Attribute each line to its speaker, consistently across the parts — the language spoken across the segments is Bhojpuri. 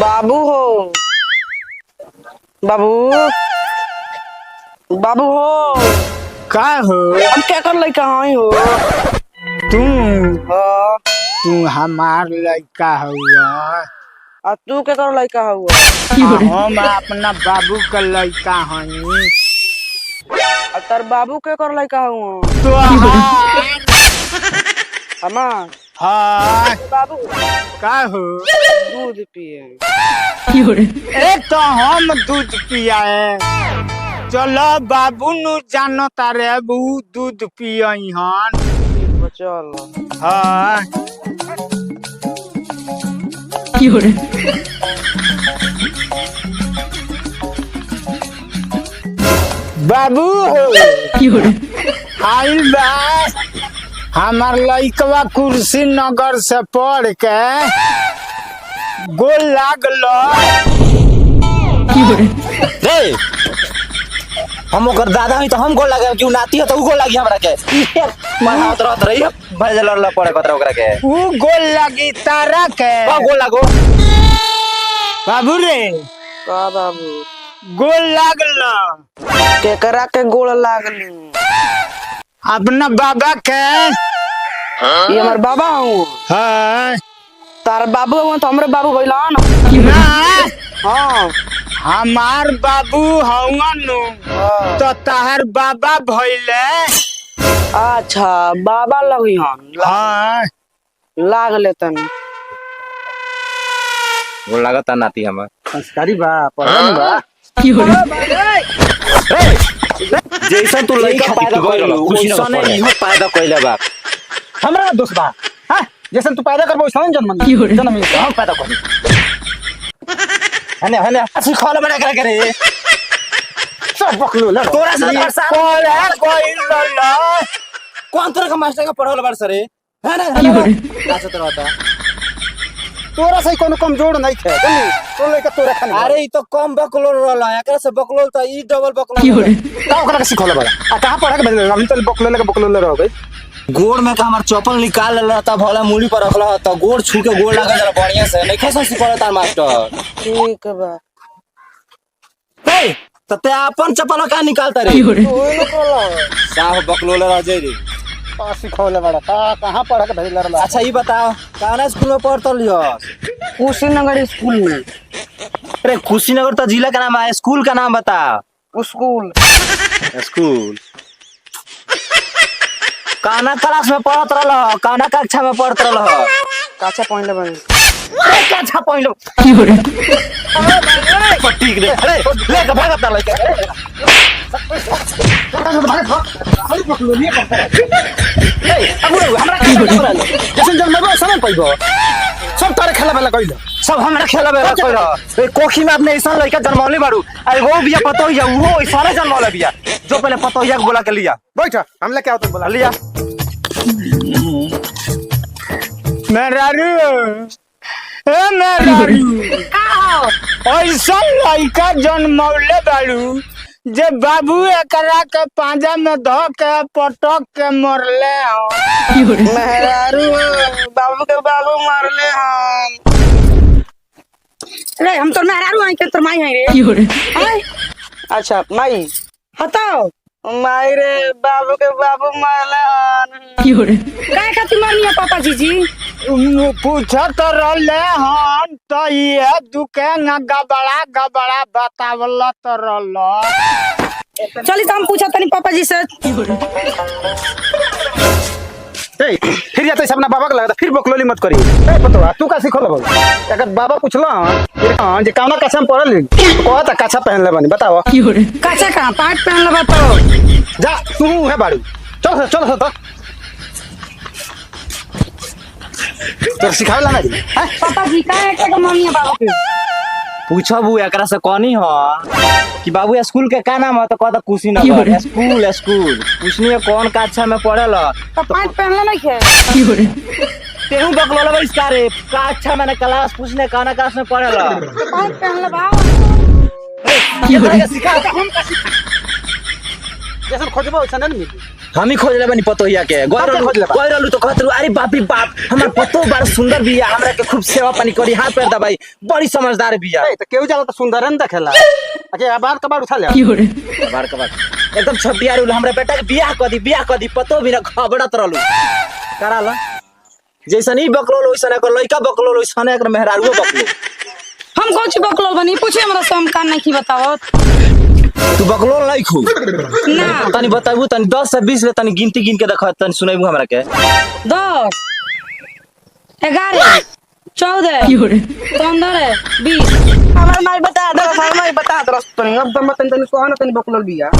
Speaker 1: बाबू हो बाबू बाबू हो
Speaker 2: का हो
Speaker 1: हम क्या कर लाई कहाँ हो
Speaker 2: तुम
Speaker 1: हाँ
Speaker 2: तू हमार लड़का हुआ
Speaker 1: आ तू क्या कर लाई कहाँ हुआ
Speaker 2: हम अपना बाबू का लड़का हई
Speaker 1: आ तार बाबू क्या कर लाई कहाँ हुआ
Speaker 2: तो
Speaker 1: हमार
Speaker 2: हाँ
Speaker 1: बाबू
Speaker 2: का हो
Speaker 1: दूध पिए
Speaker 2: ए तो हम दूध पियाए चलो बाबू नु जानो तारे बू दूध पियई हन
Speaker 1: चल
Speaker 2: हाँ बाबू आइल बा हमार लइकवा कुर्सी नगर से पढ़ के गोल लागल
Speaker 3: रे हम ओकर दादा हई तो हम गोल लागे क्यों नाती है तो उ गोल लागी हमरा के मारत रहत रही भज लड़ला पड़े कतरा ओकरा के
Speaker 2: ऊ गोल लगी तारा के
Speaker 3: का गोल लागो
Speaker 2: बाबू रे
Speaker 1: का बाबू
Speaker 2: गोल लागल
Speaker 1: केकरा के गोड़ लागली
Speaker 2: अपना बाबा के
Speaker 1: ये हमार बाबा हूँ
Speaker 2: हाँ
Speaker 1: तार बाबू हुआ तो हमरे बाबू भइला ना
Speaker 2: ना
Speaker 1: हाँ
Speaker 2: हमार बाबू हवन तो ताहर बाबा भइले
Speaker 1: अच्छा बाबा लगी हम
Speaker 2: हाँ
Speaker 1: लाग लेतन
Speaker 3: गोल लागता नाती हमर
Speaker 2: संस्कारी बा पढ़न बा
Speaker 3: जैसन तू लइका पैदा कइलो ओइसने इहो पैदा कइले बा
Speaker 2: हमरा दोस्त बा हां जैसन तू पैदा करबो वैसन जन्म हम पैदा कर
Speaker 3: हने हने असि खाला बड़ा करे
Speaker 2: सब पकड़ो ल
Speaker 3: तोरा से
Speaker 2: कोई लल्ला
Speaker 3: कौन तरह का मास्टर का पढ़ावल बार सरे है ना अच्छा तो रहता
Speaker 2: तोरा से कोनो कमजोर नहीं थे तो लेके तोरा खाने
Speaker 3: अरे ई तो कम बकलोल रहला एकरा से बकलोल त ई डबल बकलोल
Speaker 2: का ओकरा के सिखोले बड़ा आ कहां पढ़ा के भेजले हम तो बकलोले रह गए
Speaker 3: गोड़ में का हमर चप्पल निकाल लेला त भला मूड़ी पर रखला त गोड़ छू के गोड़ लागल जरा बढ़िया से नहीं कैसे सिखोले तार मास्टर
Speaker 1: ठीक बा
Speaker 3: हे त ते अपन चप्पल का निकालता रे
Speaker 1: कोई न कोला
Speaker 3: साफ बकलोल रह जाई रे
Speaker 2: का सिखोले बड़ा का कहां पढ़ा के भेजले रहला
Speaker 3: अच्छा ई बताओ काना स्कूल में पढ़त लियो
Speaker 1: कुशीनगर स्कूल में
Speaker 3: अरे कुशीनगर तो जिला का नाम है स्कूल का नाम बता
Speaker 1: स्कूल
Speaker 3: स्कूल काना क्लास में पढ़त रहल काना कक्षा में पढ़त रहल
Speaker 1: काचा पहले बन
Speaker 3: कक्षा पहिलो ठीक रे अरे ले के भागत लइका हमरा
Speaker 2: जैसे जन्मबो समय पाइबो सब तारे खेला वाला कइलो
Speaker 3: सब हमरा खेला बेला कइल ए कोखी में अपने ऐसा लइका जन्मौले बारू अरे वो बिया पतो या वो ऐसा जन्मौले बिया जो पहले पतो या बोला के लिया
Speaker 2: बैठ हम लेके आओ तो बोला
Speaker 3: लिया
Speaker 2: मेरारू ए मेरारू का ऐसा लइका जन्मौले बारू जे बाबू एकरा के पांजा में धो के पटक के मरले हो
Speaker 1: मेहरारू बाबू के बाबू मारले हम रे हम तो मेहरारू आई के तोर माई है रे हाय अच्छा माई हटाओ माई रे बाबू के बाबू मारले हन काय खातिर मारनी है पापा जी
Speaker 2: पूछा तो रहले हन तो ये दुके न गबड़ा बतावल तो रहल
Speaker 1: चली तो हम पूछा तनी पापा जी से
Speaker 2: ए फिर या तो अपना बाबा के लगता फिर बकलोली मत करी ए पतवा तू का सिखल बा अगर बाबा पूछला हां जे कौना कक्षा में पढ़ल तो कहता कक्षा पहन ले बनी बताओ
Speaker 1: काचा कहां पाट पहन लबा तो
Speaker 2: जा तू है बाड़ू चल तो तो सिखावला ना हैं
Speaker 1: पापा जी का है के मम्मी बाबू के
Speaker 3: पूछबू एकरा से कहनी हो कि बाबू स्कूल के का नाम है तो कहता कुशीनगर स्कूल पूछनी कौन कक्षा में पढ़ल
Speaker 1: तो पाट पहनला नहीं है
Speaker 3: तेहू बकलोल बा इसका रे कक्षा मैंने क्लास पूछने काना क्लास में पढ़ल
Speaker 1: पाट पहनला बा
Speaker 3: सिखा
Speaker 2: जैसे खोजबो वैसा नहीं मिली
Speaker 3: हम ही खोज ले बनी पतोहिया के
Speaker 2: कब के खोज लेबा?
Speaker 3: गोई रहलू तो कहत रहू, अरे बाप रे बाप हमर पतो बड़ा सुंदर बिया, हमरा के खूब सेवा पानी करी, हाथ पैर दबाई, बड़ी समझदार बिया।
Speaker 2: ए तो केहू जाला तो सुंदर न देखेला। अके आबाद कबाड़ उठा ले।
Speaker 3: बार के बार एकदम छपिया रहलू, हमरा बेटा के बियाह कर दी पतो भी ना खबड़त रहलू करा ला। जैसन ही बकलोल वैसन एक लइका बकलोल वैसन एक मेहरारूओ बकलो।
Speaker 1: हम कौन सी बकलोल बनी पूछे हमरा से, हम कान नहीं की बताओ
Speaker 3: तू बकलोल नहीं खू
Speaker 1: ना।
Speaker 3: तनी बताबू, तनी 10 से 20 ले तनी गिनती गिन के देखा, तनी सुनाइबू हमरा के।
Speaker 1: 10 11 14 15 20
Speaker 2: हमार माई बता दो, हमार माई बता दो तनी अब दम तनी तनी कोहन तनी बकलोल बिया।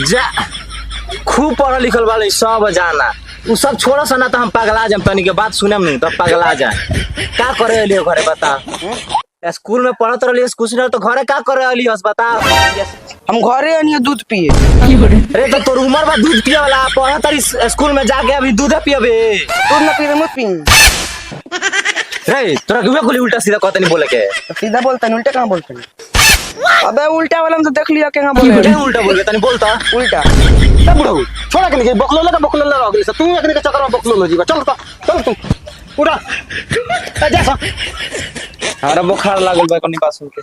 Speaker 3: जा खूब पढ़ल लिखल वाले सब जाना, उ सब छोड़ो सा ना तो हम पगला जाम, तनी के बात सुनम नहीं तो पगला जा। का करे लियो घरे बता, स्कूल में पढ़त रहली कुछ नहीं तो घरे का करे रहली हस बता।
Speaker 2: हम घरे आनी दूध पिए।
Speaker 3: अरे तो तोर उम्र बा दूध पिए वाला, पढ़त रही स्कूल में जाके अभी दूध पियबे।
Speaker 2: दूध ना पी मत पी।
Speaker 3: रे तोरा क्यों कुली उल्टा सीधा कहत नहीं बोले के?
Speaker 2: सीधा बोलता है उल्टा कहां बोलते हैं? अबे उल्टा वाला में तो देख लिया क्या बोले।
Speaker 3: क्या उल्टा बोल के तनी बोलता
Speaker 2: उल्टा तब बुढ़ऊ छोड़ा के नहीं बकलोल लगा गई तू एकने के चक्कर में बकलोल हो जीवा। चल चल तू पूरा जा।
Speaker 3: हमरा बुखार लागल बा कोनी बात सुन के।